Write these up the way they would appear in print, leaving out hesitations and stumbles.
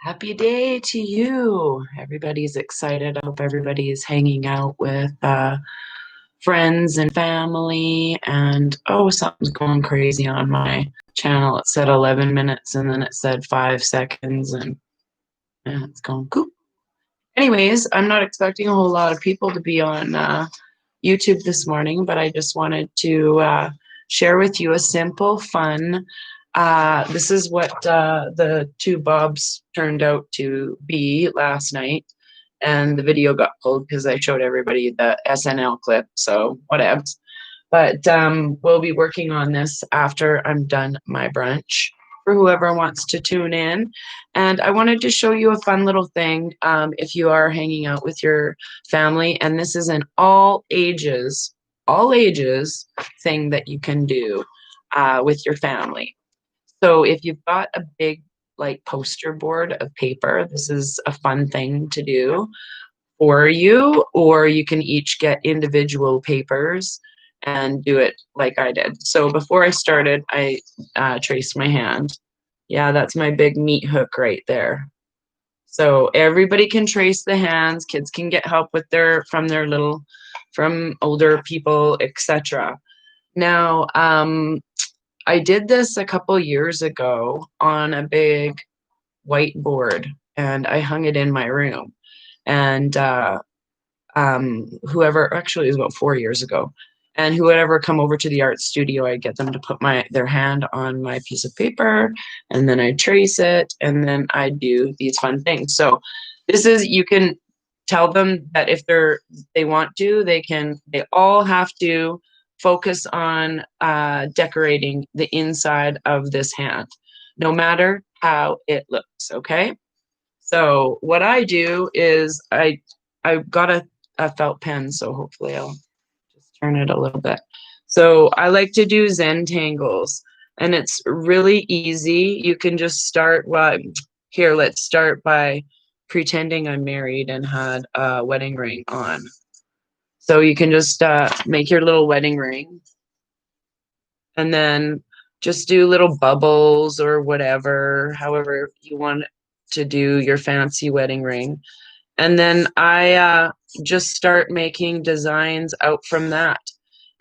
Happy day to you. Everybody's excited. I hope everybody's hanging out with friends and family. And oh, something's going crazy on my channel. It said 11 minutes and then it said 5 seconds, and yeah, it's going cool. Anyways, I'm not expecting a whole lot of people to be on YouTube this morning, but I just wanted to share with you a simple, fun. This is what the two bobs turned out to be last night, and the video got pulled because I showed everybody the SNL clip. So whatevs. But we'll be working on this after I'm done my brunch for whoever wants to tune in. And I wanted to show you a fun little thing if you are hanging out with your family. And this is an all ages thing that you can do with your family. So if you've got a big like poster board of paper, this is a fun thing to do for you, or you can each get individual papers and do it like I did. So before I started, I traced my hand. Yeah, that's my big meat hook right there. So everybody can trace the hands. Kids can get help with from older people, etc. Now, I did this a couple years ago on a big whiteboard, and I hung it in my room. And whoever, actually it was about 4 years ago, and whoever come over to the art studio, I get them to put their hand on my piece of paper, and then I trace it, and then I do these fun things. So this is, you can tell them that if they want to, they all have to focus on decorating the inside of this hand, no matter how it looks. Okay. So what I do is I got a felt pen, so hopefully I'll just turn it a little bit. So I like to do Zentangles, and it's really easy. You can just start, well, here, let's start by pretending I'm married and had a wedding ring on. So you can just make your little wedding ring, and then just do little bubbles or whatever, however you want to do your fancy wedding ring. And then I just start making designs out from that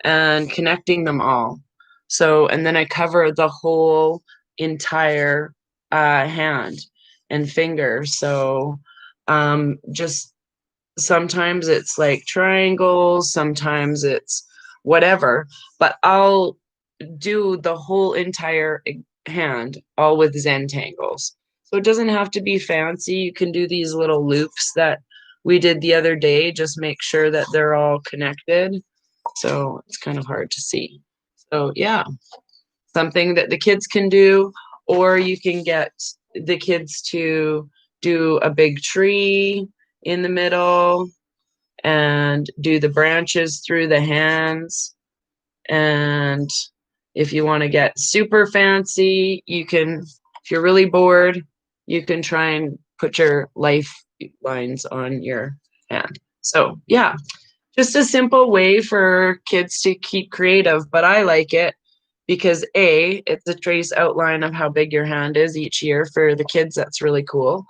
and connecting them all. So, and then I cover the whole entire hand and finger. So just sometimes it's like triangles, sometimes it's whatever, but I'll do the whole entire hand all with Zentangles. So it doesn't have to be fancy. You can do these little loops that we did the other day. Just make sure that they're all connected. So it's kind of hard to see. So yeah, something that the kids can do, or you can get the kids to do a big tree in the middle and do the branches through the hands. And if you want to get super fancy, you can, if you're really bored, you can try and put your lifelines on your hand. So yeah, just a simple way for kids to keep creative, but I like it because A, it's a trace outline of how big your hand is each year. For the kids, that's really cool.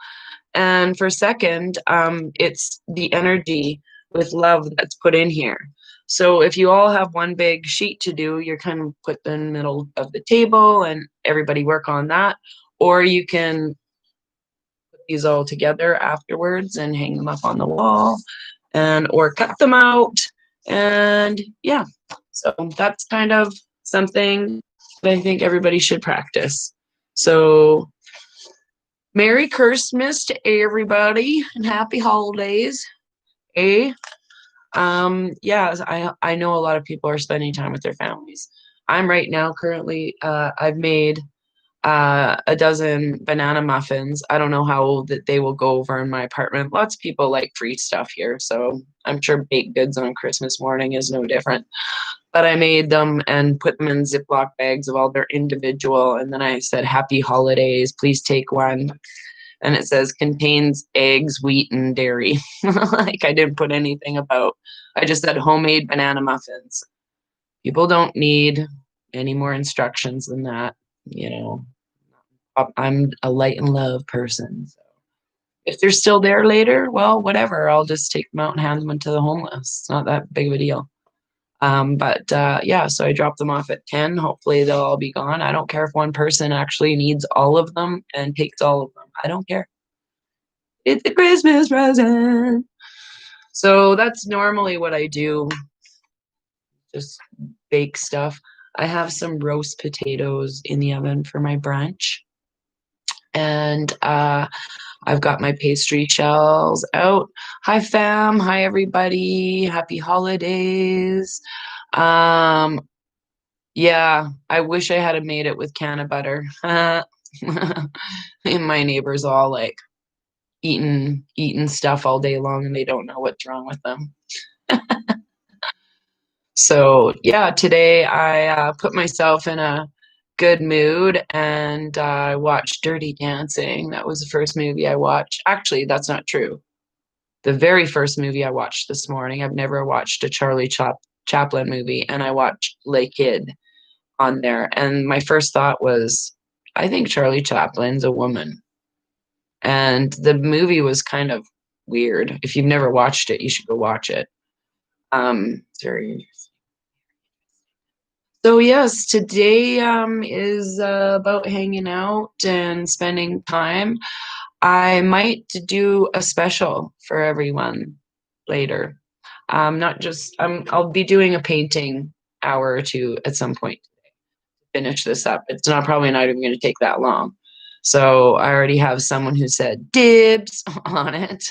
And for second, it's the energy with love that's put in here. So if you all have one big sheet to do, you're kind of put in the middle of the table and everybody work on that. Or you can put these all together afterwards and hang them up on the wall, and or cut them out. And yeah, so that's kind of something that I think everybody should practice. So Merry Christmas to everybody and happy holidays. Eh? Yeah, I know a lot of people are spending time with their families. I'm right now currently I've made a dozen banana muffins. I don't know how that they will go over in my apartment. Lots of people like free stuff here, so I'm sure baked goods on Christmas morning is no different. But I made them and put them in Ziploc bags of all their individual, and then I said, "Happy holidays, please take one." And it says contains eggs, wheat, and dairy. Like I didn't put anything about, I just said homemade banana muffins. People don't need any more instructions than that, you know. I'm a light and love person. So If they're still there later, well, whatever. I'll just take them out and hand them to the homeless. It's not that big of a deal. But yeah, so I drop them off at 10. Hopefully they'll all be gone. I don't care if one person actually needs all of them and takes all of them. I don't care. It's a Christmas present. So that's normally what I do, just bake stuff. I have some roast potatoes in the oven for my brunch. And I've got my pastry shells out. Hi, fam. Hi, everybody. Happy holidays. Um, yeah, I wish I had made it with can of butter. And my neighbors all like eating stuff all day long and they don't know what's wrong with them. So yeah, today I put myself in a good mood and I watched Dirty Dancing. That was the first movie I watched. Actually, that's not true. The very first movie I watched this morning. I've never watched a Chaplin movie, and I watched Les Kid on there. And my first thought was, I think Charlie Chaplin's a woman. And the movie was kind of weird. If you've never watched it, you should go watch it. It's very interesting. So yes, today is about hanging out and spending time. I might do a special for everyone later. Not just I'll be doing a painting hour or two at some point to finish this up. It's not probably not even going to take that long. So I already have someone who said dibs on it.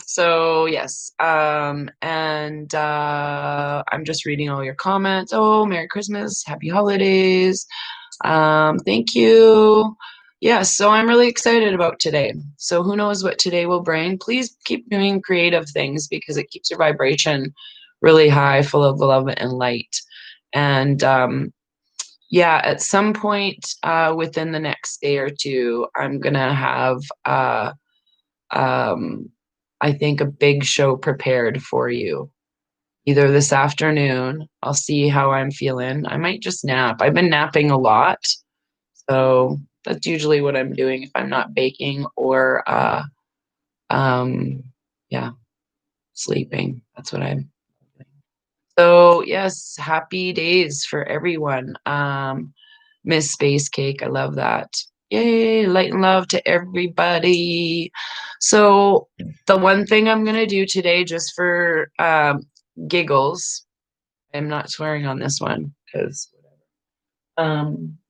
So yes, and I'm just reading all your comments. Oh, Merry Christmas, Happy Holidays. Thank you. Yes, so I'm really excited about today. So who knows what today will bring? Please keep doing creative things because it keeps your vibration really high, full of love and light. And yeah, at some point within the next day or two, I'm gonna have um, I think a big show prepared for you. Either this afternoon, I'll see how I'm feeling. I might just nap. I've been napping a lot. So that's usually what I'm doing if I'm not baking or um yeah, sleeping. That's what I'm doing. So yes, happy days for everyone. Miss Space Cake, I love that. Yay, light and love to everybody. So the one thing I'm gonna do today just for giggles, I'm not swearing on this one because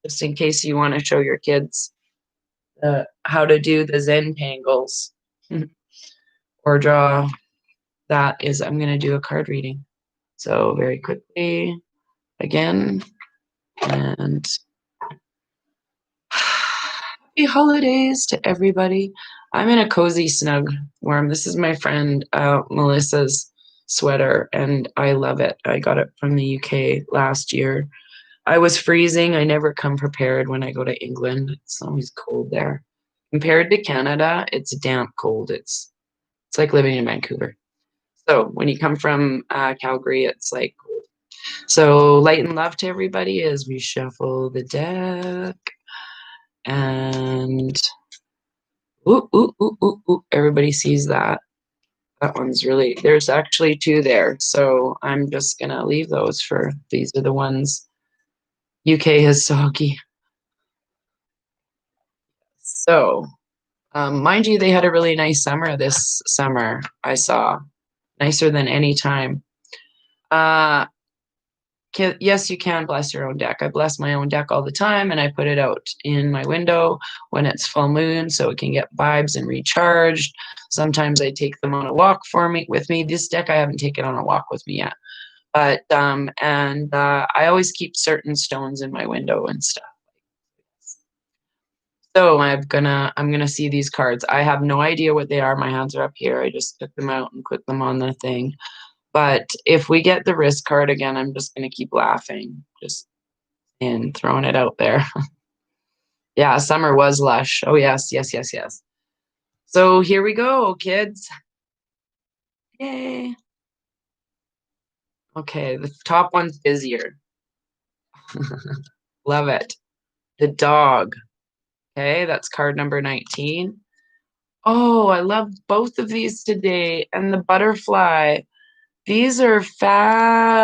just in case you want to show your kids how to do the Zentangles or draw, that is I'm going to do a card reading. So very quickly again, and happy holidays to everybody. I'm in a cozy snug warm. This is my friend Melissa's sweater and I love it. I got it from the UK last year. I was freezing. I never come prepared when I go to England. It's always cold there. Compared to Canada, it's damp cold. It's like living in Vancouver. So when you come from Calgary, it's like cold. So light and love to everybody as we shuffle the deck. And ooh, ooh, ooh, ooh, ooh, everybody sees that. That one's really, there's actually two there. So I'm just going to leave those for, these are the ones UK has soggy. So mind you, they had a really nice summer this summer, I saw. Nicer than any time. Uh, yes, you can bless your own deck. I bless my own deck all the time and I put it out in my window when it's full moon so it can get vibes and recharged. Sometimes I take them on a walk with me. This deck I haven't taken on a walk with me yet. But I always keep certain stones in my window and stuff. So I'm gonna see these cards. I have no idea what they are. My hands are up here. I just took them out and put them on the thing. But if we get the risk card again, I'm just gonna keep laughing, just and throwing it out there. Yeah, summer was lush. Oh yes, yes, yes, yes. So here we go, kids. Yay. Okay, the top one's busier. Love it. The dog. Okay, that's card number 19. Oh, I love both of these today. And the butterfly. These are fabulous.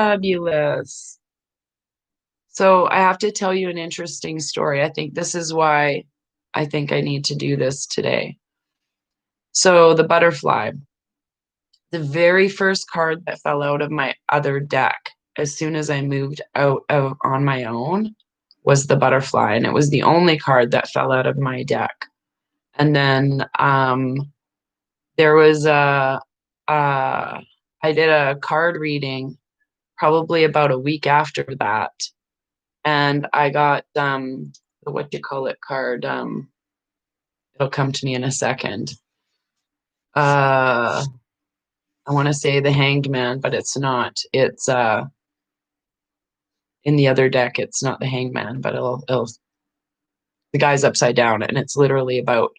So I have to tell you an interesting story. I think this is why I think I need to do this today. So the butterfly, the very first card that fell out of my other deck as soon as I moved out of on my own was the butterfly, and it was the only card that fell out of my deck. And then there was I did a card reading probably about a week after that, and I got the what do you call it card. It'll come to me in a second. I want to say the Hanged Man, but it's not. It's in the other deck. It's not the Hanged Man, but it'll the guy's upside down, and it's literally about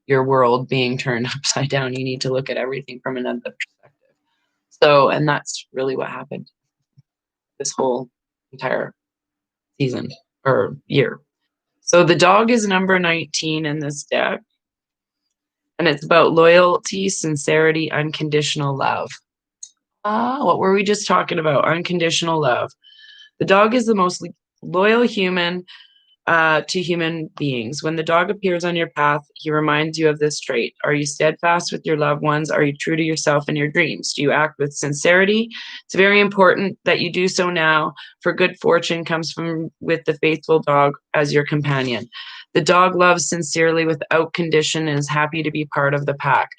your world being turned upside down. You need to look at everything from another perspective. So, and that's really what happened this whole entire season or year. So the dog is number 19 in this deck, and it's about loyalty, sincerity, unconditional love. Ah, what were we just talking about? Unconditional love. The dog is the most loyal human to human beings. When the dog appears on your path, he reminds you of this trait. Are you steadfast with your loved ones? Are you true to yourself and your dreams? Do you act with sincerity? It's very important that you do so now, for good fortune comes from with the faithful dog as your companion. The dog loves sincerely without condition and is happy to be part of the pack.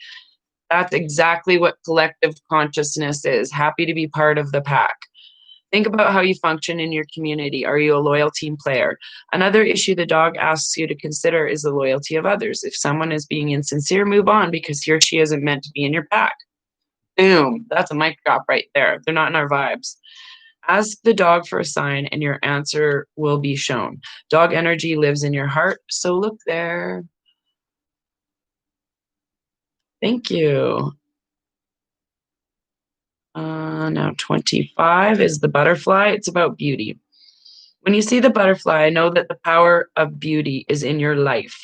That's exactly what collective consciousness is, happy to be part of the pack. Think about how you function in your community. Are you a loyal team player? Another issue the dog asks you to consider is the loyalty of others. If someone is being insincere, move on because he or she isn't meant to be in your pack. Boom. That's a mic drop right there. They're not in our vibes. Ask the dog for a sign and your answer will be shown. Dog energy lives in your heart, so look there. Thank you. Now 25 is the butterfly. It's about beauty. When you see the butterfly, know that the power of beauty is in your life.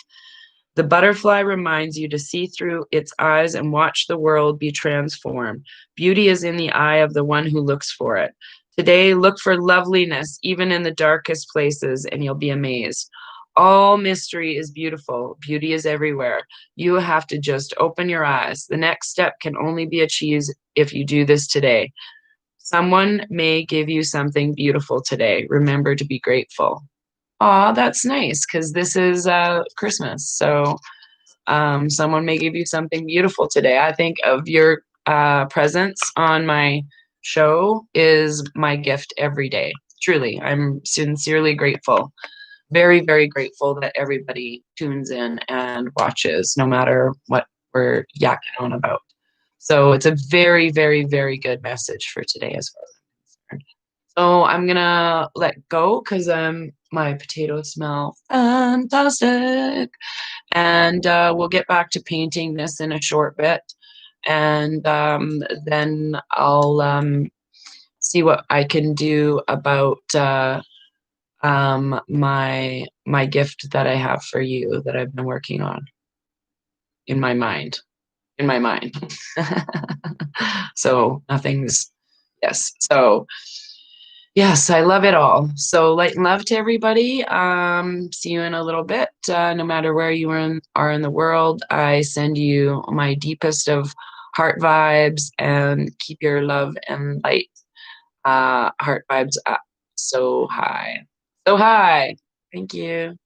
The butterfly reminds you to see through its eyes and watch the world be transformed. Beauty is in the eye of the one who looks for it. Today, look for loveliness even in the darkest places, and you'll be amazed. All mystery is beautiful. Beauty is everywhere. You have to just open your eyes. The next step can only be achieved if you do this today. Someone may give you something beautiful today. Remember to be grateful. Aw, that's nice because this is Christmas. So someone may give you something beautiful today. I think of your presence on my show is my gift every day. Truly, I'm sincerely grateful. Very, very grateful that everybody tunes in and watches, no matter what we're yakking on about. So it's a very, very, very good message for today as far as I'm concerned. So I'm gonna let go because my potatoes smell fantastic, and we'll get back to painting this in a short bit, and then I'll see what I can do about my gift that I have for you that I've been working on in my mind. In my mind. So nothing's yes. So yes, I love it all. So light and love to everybody. See you in a little bit. No matter where you are in the world, I send you my deepest of heart vibes and keep your love and light heart vibes up so high. So high. Thank you.